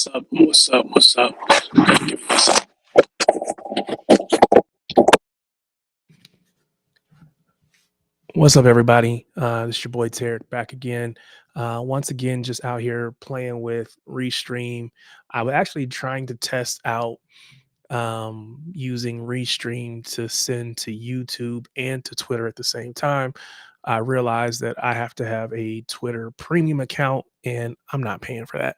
What's up? What's up? What's up? Give me a second. What's up, everybody? This is your boy Tarek back again. Once again, just out here playing with Restream. I was actually trying to test out using Restream to send to YouTube and to Twitter at the same time. I realized that I have to have a Twitter premium account, and I'm not paying for that.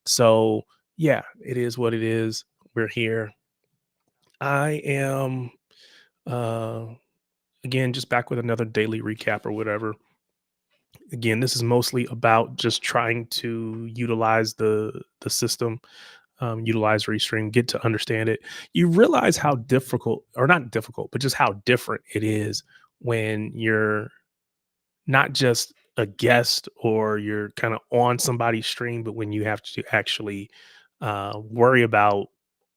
So, yeah, it is what it is. We're here. I am, uh, again, just back with another daily recap or whatever. Again, this is mostly about just trying to utilize the system, utilize Restream, get to understand it. You realize how difficult, or not difficult, but just how different it is when you're not just a guest or you're kind of on somebody's stream, but when you have to actually worry about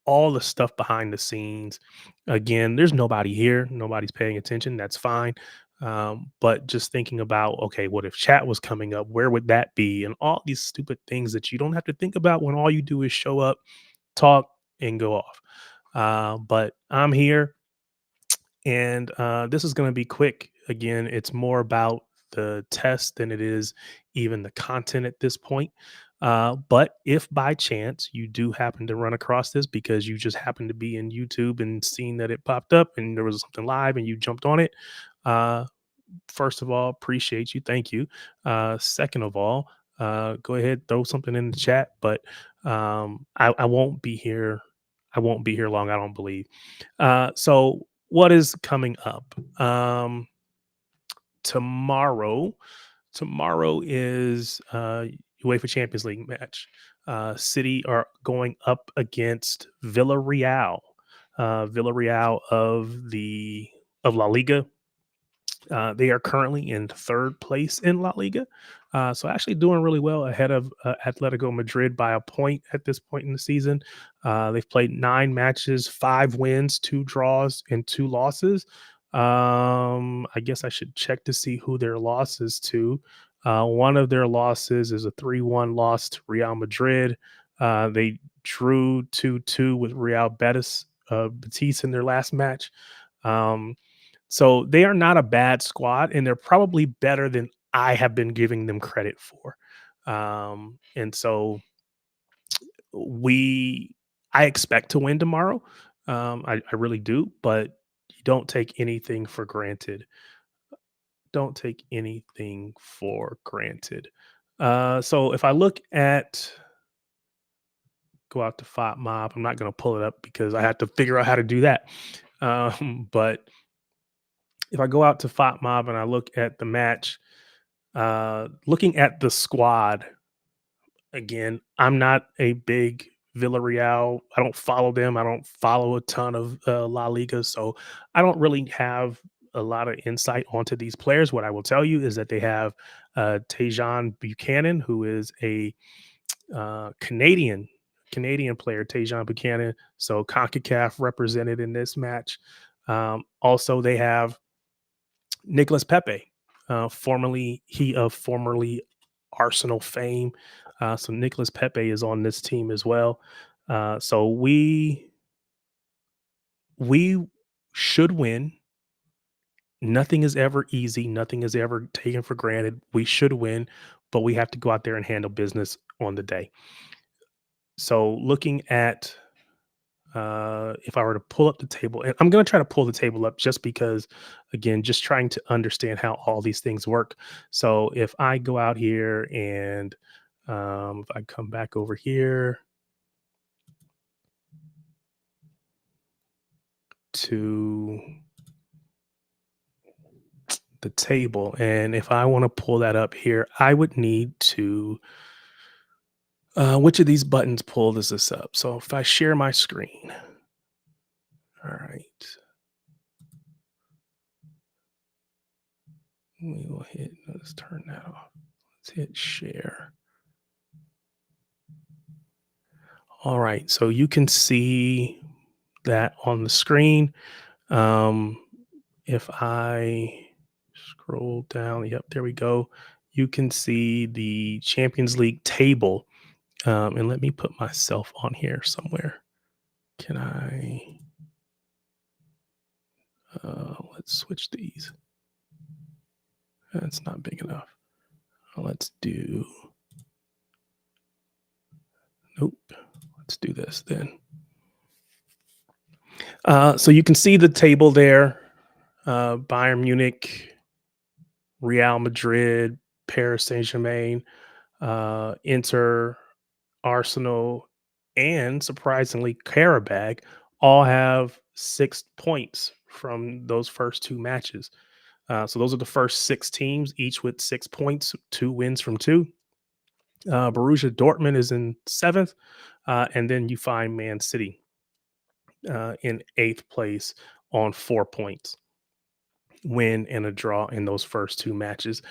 all the stuff behind the scenes. Again, there's nobody here, nobody's paying attention. That's fine. But just thinking about, okay, what if chat was coming up? Where would that be? And all these stupid things that you don't have to think about when all you do is show up, talk, and go off. But I'm here, and this is going to be quick. Again, it's more about the test than it is even the content at this point. But if by chance you do happen to run across this because you just happened to be in YouTube and seen that it popped up and there was something live and you jumped on it, uh, first of all, appreciate you. Thank you. Second of all, go ahead, throw something in the chat. But I won't be here. I won't be here long, I don't believe. So what is coming up? Tomorrow, tomorrow is UEFA Champions League match. City are going up against Villareal. Villareal of La Liga. They are currently in third place in La Liga. So actually doing really well ahead of Atletico Madrid by a point at this point in the season. They've played 9 matches, 5 wins, 2 draws, and 2 losses. I guess I should check to see who their losses to. One of their losses is a 3-1 loss to Real Madrid. They drew 2-2 with Real Betis in their last match. Um, so they are not a bad squad, and they're probably better than I have been giving them credit for. And so we, I expect to win tomorrow. I really do, but you don't take anything for granted. Don't take anything for granted. So if I look at go out to Fight Mob, I'm not going to pull it up because I have to figure out how to do that. But if I go out to Fight Mob and I look at the match, looking at the squad again, I'm not a big Villarreal. I don't follow them. I don't follow a ton of La Liga, so I don't really have a lot of insight onto these players. What I will tell you is that they have Tejan Buchanan, who is a Canadian player, Tejan Buchanan. So CONCACAF represented in this match. Also, they have Nicholas Pepe, formerly Arsenal fame. So Nicholas Pepe is on this team as well. So we should win. Nothing is ever easy. Nothing is ever taken for granted. We should win, but we have to go out there and handle business on the day. So looking at if I were to pull up the table, and I'm going to try to pull the table up just because, again, just trying to understand how all these things work. So if I go out here and if I come back over here to the table, and if I want to pull that up here, I would need to, which of these buttons pulls this up? So if I share my screen, all right. We will hit, let's turn that off. Let's hit share. All right, so you can see that on the screen. Um, if I scroll down, yep, there we go. You can see the Champions League table. And let me put myself on here somewhere. Can I? Let's switch these. That's not big enough. Let's do. Nope. Let's do this then. So you can see the table there. Bayern Munich, Real Madrid, Paris Saint Germain, Inter, Arsenal, and surprisingly, Karabag all have 6 points from those first two matches. So those are the first six teams, each with 6 points, 2 wins from two. Borussia Dortmund is in seventh, and then you find Man City in eighth place on 4 points, win and a draw in those first two matches.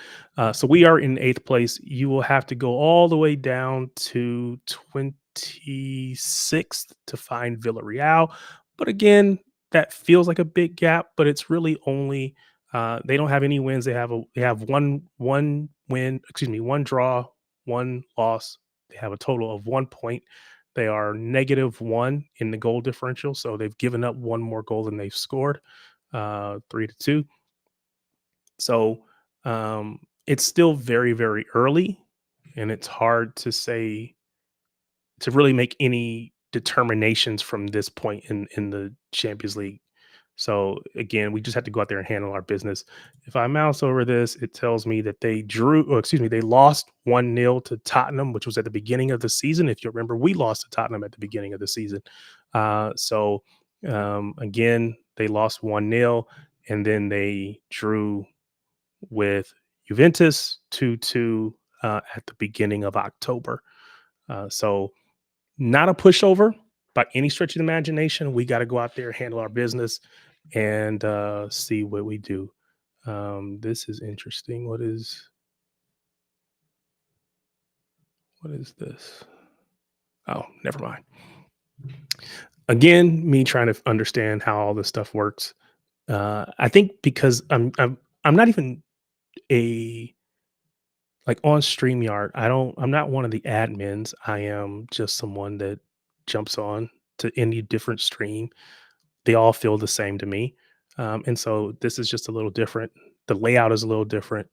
So we are in eighth place. You will have to go all the way down to 26th to find Villareal. But again, that feels like a big gap, but it's really only they don't have any wins. They have one win, excuse me, one draw, one loss. They have a total of 1 point. They are -1 in the goal differential, so they've given up one more goal than they've scored, 3-2. So it's still very, very early, and it's hard to say to really make any determinations from this point in the Champions League. So again, we just have to go out there and handle our business. If I mouse over this, it tells me that they drew, or excuse me, they lost 1-0 to Tottenham, which was at the beginning of the season. If you remember, we lost to Tottenham at the beginning of the season. Again, they lost 1-0, and then they drew with Juventus 2-2 at the beginning of October. So not a pushover by any stretch of the imagination. We got to go out there, handle our business, and see what we do. This is interesting. What is this? Oh, never mind. Again, me trying to understand how all this stuff works. I think because I'm not even a like on StreamYard, I'm not one of the admins. I am just someone that jumps on to any different stream. They all feel the same to me. And so this is just a little different. The layout is a little different.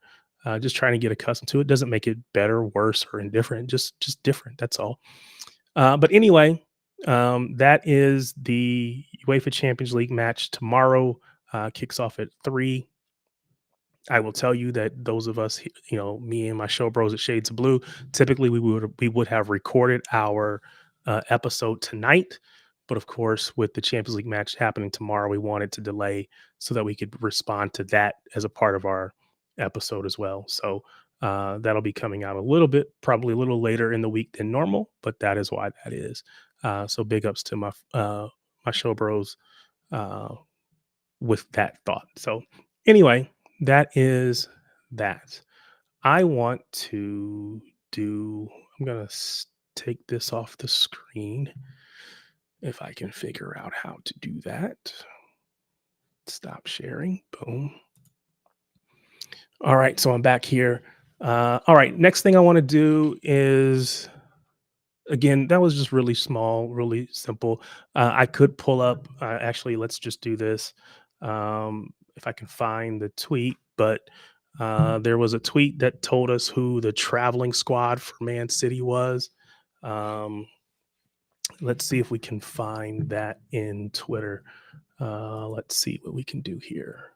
Just trying to get accustomed to it doesn't make it better, worse, or indifferent. Just different. That's all. But anyway, that is the UEFA Champions League match tomorrow. Kicks off at 3. I will tell you that those of us, me and my show bros at Shades of Blue, typically we would have recorded our episode tonight, but of course, with the Champions League match happening tomorrow, we wanted to delay so that we could respond to that as a part of our episode as well. So that'll be coming out a little bit, probably a little later in the week than normal, but that is why that is. So big ups to my show bros uh, with that thought. So anyway, that is that. I want to do, I'm going to take this off the screen if I can figure out how to do that. Stop sharing. Boom. All right. So I'm back here. All right. Next thing I want to do is, again, that was just really small, really simple. I could pull up, actually, let's just do this. If I can find the tweet, but there was a tweet that told us who the traveling squad for Man City was. Um, let's see if we can find that in Twitter. Let's see what we can do here.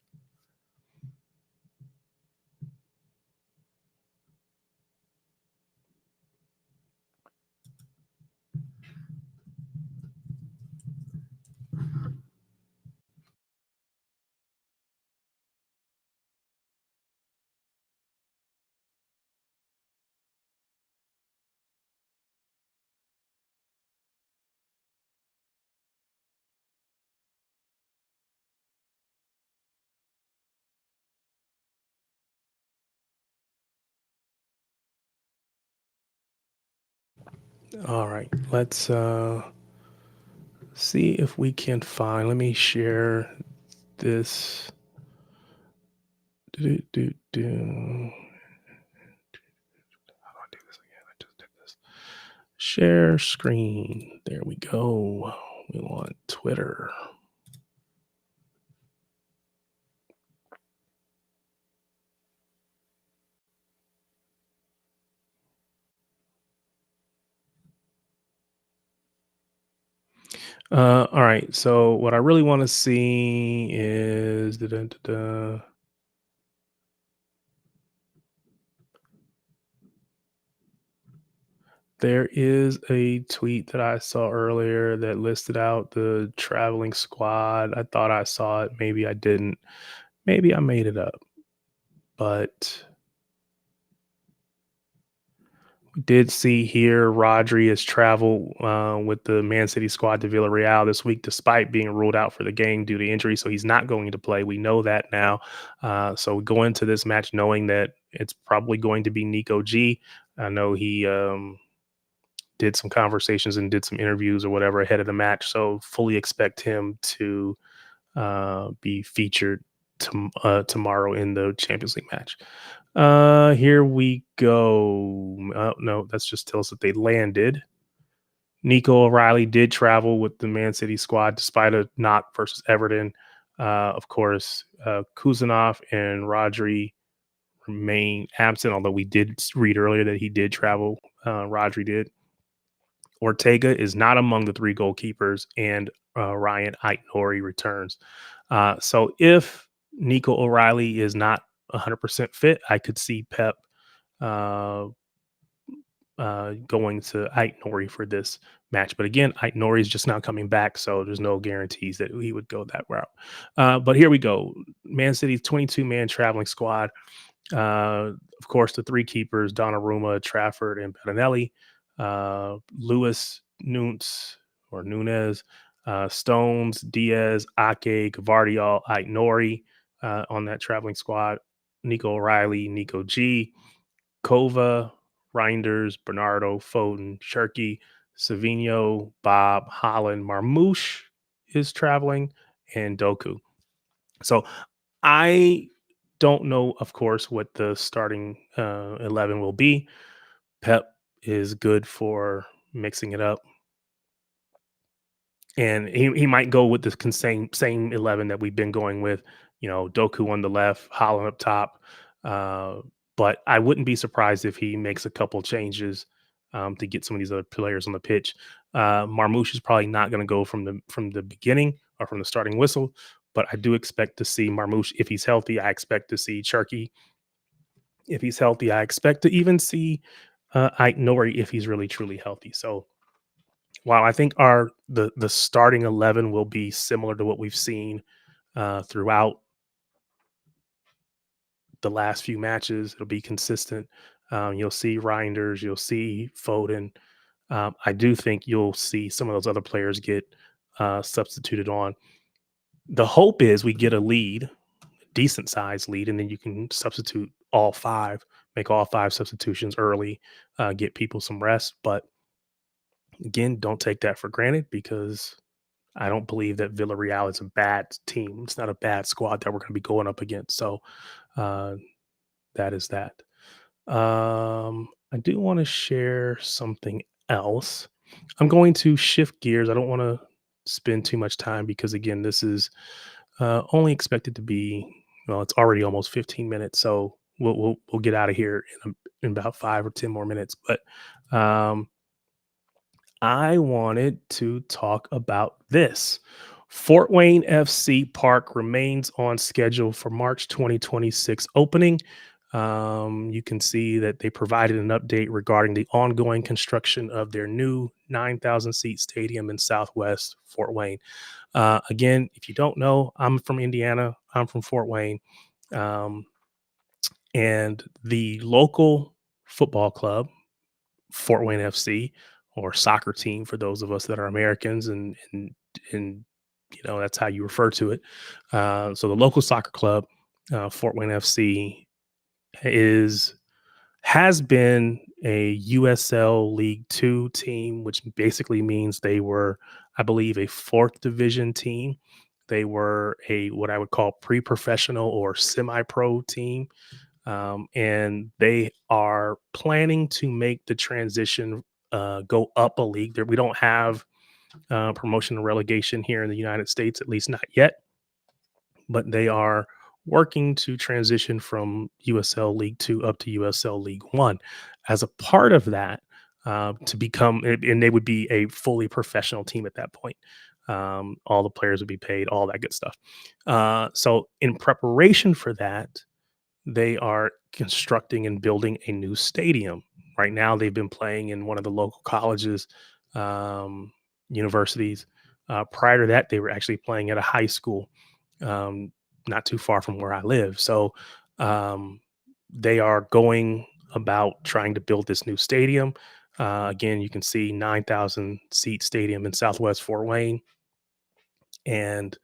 All right, let's see if we can find. Let me share this. Do, do, do. How do I do this again? I just did this. Share screen. There we go. We want Twitter. All right. So what I really want to see is there is a tweet that I saw earlier that listed out the traveling squad. I thought I saw it. Maybe I didn't. Maybe I made it up. But we did see here Rodri has traveled with the Man City squad to Villareal this week, despite being ruled out for the game due to injury. So he's not going to play. We know that now. So we go into this match knowing that it's probably going to be Nico G. I know he did some conversations and did some interviews or whatever ahead of the match. So fully expect him to be featured tomorrow in the Champions League match. Here we go. No, that's just tells us that they landed. Nico O'Reilly did travel with the Man City squad despite a knock versus Everton. Of course, Kuzanov and Rodri remain absent, although we did read earlier that he did travel. Rodri did. Ortega is not among the three goalkeepers, and Ryan Aitnori returns. So if Nico O'Reilly is not 100% fit, I could see Pep uh, going to Aitnori for this match. But again, Aitnori is just now coming back, so there's no guarantees that he would go that route. But here we go. Man City's 22-man traveling squad. Of course, the three keepers, Donnarumma, Trafford, and Bettinelli. Lewis, Nunez, Stones, Diaz, Ake, Gavardiol, Aitnori on that traveling squad. Nico O'Reilly, Nico G, Kova, Reinders, Bernardo, Foden, Cherky, Savino, Bob, Holland, Marmouche is traveling, and Doku. So I don't know, of course, what the starting 11 will be. Pep is good for mixing it up, and he might go with the same 11 that we've been going with. You know, Doku on the left, Holland up top. Uh, but I wouldn't be surprised if he makes a couple changes to get some of these other players on the pitch. Marmouche is probably not going to go from the beginning or from the starting whistle, but I do expect to see Marmouche if he's healthy. I expect to see Cherky if he's healthy. I expect to even see Ike Nori if he's really truly healthy. So while I think the starting 11 will be similar to what we've seen throughout the last few matches, it'll be consistent. You'll see Reinders, you'll see Foden. I do think you'll see some of those other players get substituted on. The hope is we get a lead, decent sized lead, and then you can substitute all five, make all five substitutions early, get people some rest. But again, don't take that for granted because I don't believe that Villareal is a bad team. It's not a bad squad that we're going to be going up against. So uh, that is that. I do want to share something else. I'm going to shift gears. I don't want to spend too much time because again, this is only expected to be well. It's already almost 15 minutes, so we'll get out of here in about 5 or 10 more minutes. But um, I wanted to talk about this. Fort Wayne FC Park remains on schedule for March 2026 opening. You can see that they provided an update regarding the ongoing construction of their new 9,000 seat stadium in Southwest Fort Wayne. Again, if you don't know, I'm from Indiana. I'm from Fort Wayne. Um, and the local football club, Fort Wayne FC, or soccer team for those of us that are Americans, and you know that's how you refer to it. So the local soccer club, Fort Wayne FC, is has been a USL League Two team, which basically means they were, I believe, a fourth division team. They were a what I would call pre-professional or semi-pro team, and they are planning to make the transition. go up a league. There, we don't have promotion and relegation here in the United States, at least not yet, but they are working to transition from USL League Two up to USL League One. As a part of that, to become, and they would be a fully professional team at that point. All the players would be paid, all that good stuff. So, in preparation for that, they are constructing and building a new stadium. Right now, they've been playing in one of the local colleges, um, universities. Prior to that, they were actually playing at a high school, um, not too far from where I live. So um, they are going about trying to build this new stadium. Again, you can see 9,000 seat stadium in Southwest Fort Wayne, and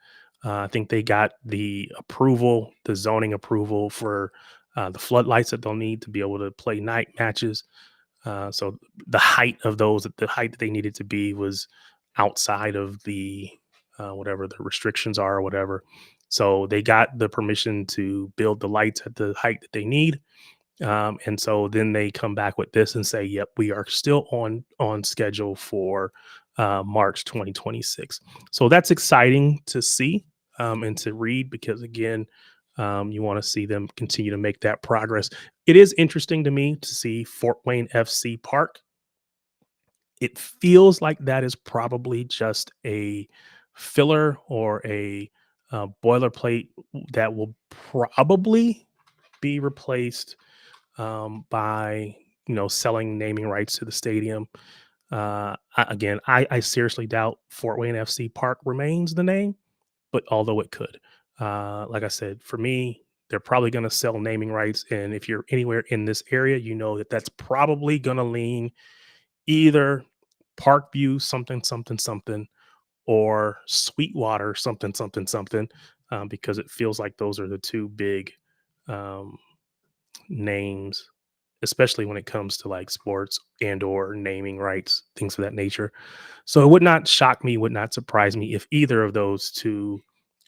I think they got the approval, the zoning approval for the floodlights that they'll need to be able to play night matches. So the height that they needed to be was outside of the whatever the restrictions are or whatever. So they got the permission to build the lights at the height that they need, and so then they come back with this and say, "Yep, we are still on schedule for March 2026." So that's exciting to see and to read because again, you want to see them continue to make that progress. It is interesting to me to see Fort Wayne FC Park. It feels like that is probably just a filler or a boilerplate that will probably be replaced by selling naming rights to the stadium. I seriously doubt Fort Wayne FC Park remains the name, but although it could, like I said, for me, they're probably going to sell naming rights, and if you're anywhere in this area, you know that that's probably going to lean either Parkview something something something or Sweetwater something something something, because it feels like those are the two big um, names, especially when it comes to like sports and or naming rights, things of that nature. So it would not shock me, would not surprise me if either of those two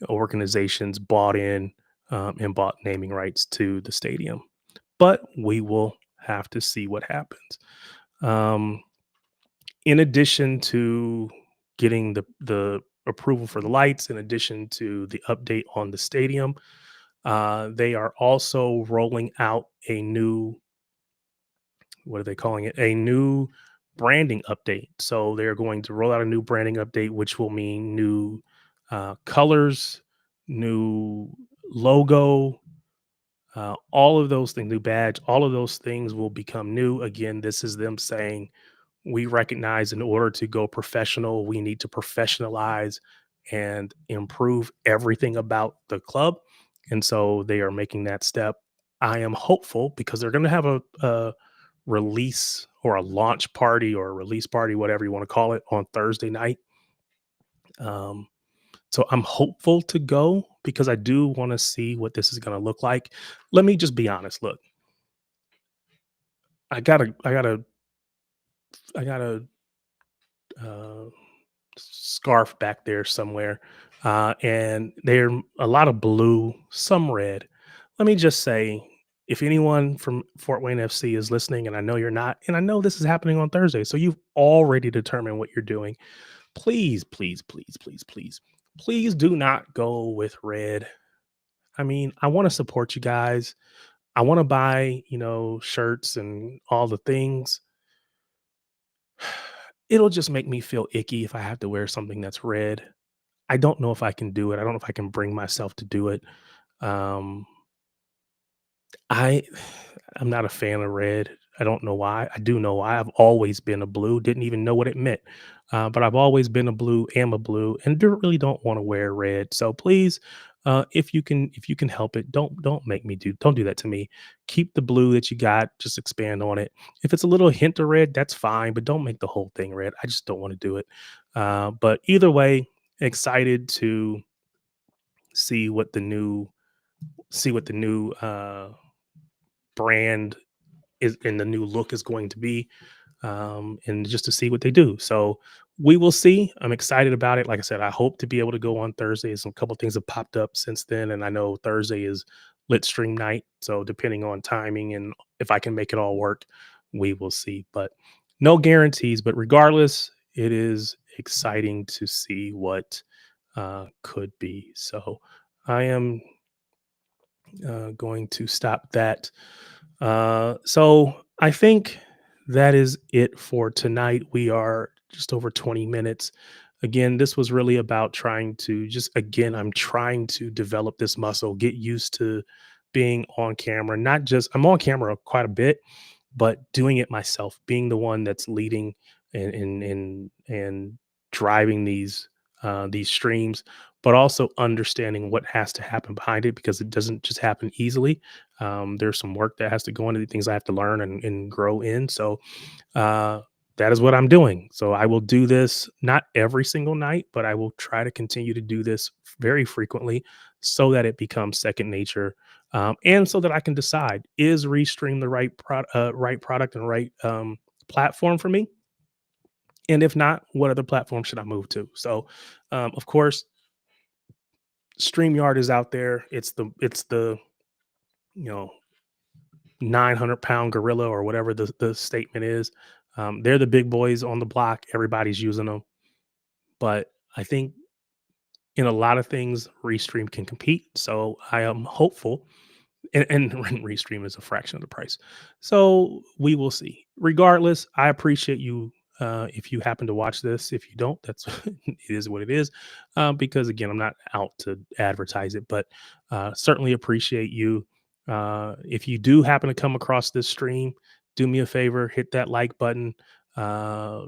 organizations bought in and bought naming rights to the stadium. But we will have to see what happens. Um, in addition to getting the approval for the lights, in addition to the update on the stadium, they are also rolling out a new, what are they calling it? A new branding update. So they're going to roll out a new branding update, which will mean new colors, new logo, all of those things, new badge, all of those things will become new. Again, this is them saying we recognize in order to go professional, we need to professionalize and improve everything about the club. And so they are making that step. I am hopeful because they're going to have a release or a launch party or a release party, whatever you want to call it, on Thursday night. Um, so I'm hopeful to go because I do want to see what this is going to look like. Let me just be honest. Look, I got a uh, scarf back there somewhere, and there a lot of blue, some red. Let me just say, if anyone from Fort Wayne FC is listening, and I know you're not, and I know this is happening on Thursday, so you've already determined what you're doing. Please, please, please, please, please, please do not go with red. I mean, I want to support you guys. I want to buy, shirts and all the things. It'll just make me feel icky if I have to wear something that's red. I don't know if I can do it. I don't know if I can bring myself to do it. Um, I I'm not a fan of red. I don't know why. I do know why. I've always been a blue. Didn't even know what it meant, but I've always been a blue. Am a blue, and really don't want to wear red. So please, if you can help it, don't do that to me. Keep the blue that you got. Just expand on it. If it's a little hint of red, that's fine, but don't make the whole thing red. I just don't want to do it. But either way, excited to see what the new see what the new brand is and the new look is going to be, and just to see what they do. So we will see. I'm excited about it. Like I said, I hope to be able to go on Thursday. Some couple things have popped up since then, and I know Thursday is lit stream night. So depending on timing and if I can make it all work, we will see. But no guarantees, but regardless, it is exciting to see what could be. So I am going to stop that. So I think that is it for tonight. We are just over 20 minutes. Again, this was really about trying to just, again, I'm trying to develop this muscle, get used to being on camera. Not just, I'm on camera quite a bit, but doing it myself, being the one that's leading and driving these streams, but also understanding what has to happen behind it because it doesn't just happen easily. There's some work that has to go into the things I have to learn and grow in. So uh, that is what I'm doing. So I will do this not every single night, but I will try to continue to do this very frequently so that it becomes second nature. And so that I can decide, is Restream the right product and right platform for me? And if not, what other platform should I move to? So, of course, StreamYard is out there. It's the you know 900-pound gorilla or whatever the statement is. They're the big boys on the block. Everybody's using them, but I think in a lot of things, Restream can compete. So I am hopeful, and Restream is a fraction of the price. So we will see. Regardless, I appreciate you. If you happen to watch this, if you don't, that's it is what it is. Because again, I'm not out to advertise it, but certainly appreciate you. If you do happen to come across this stream, do me a favor, hit that like button. Uh,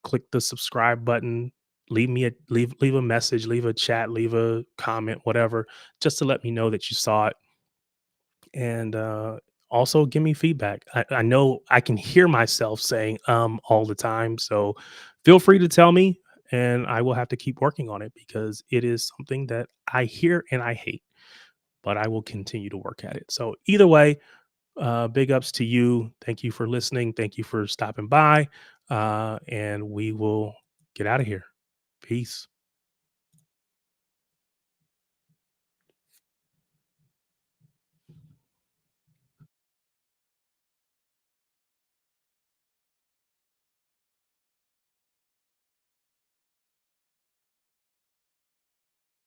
Click the subscribe button, leave a message, leave a chat, leave a comment, whatever, just to let me know that you saw it. And also give me feedback. I know I can hear myself saying all the time, so feel free to tell me, and I will have to keep working on it because it is something that I hear and I hate, but I will continue to work at it. So either way, big ups to you. Thank you for listening. Thank you for stopping by. And we will get out of here. Peace.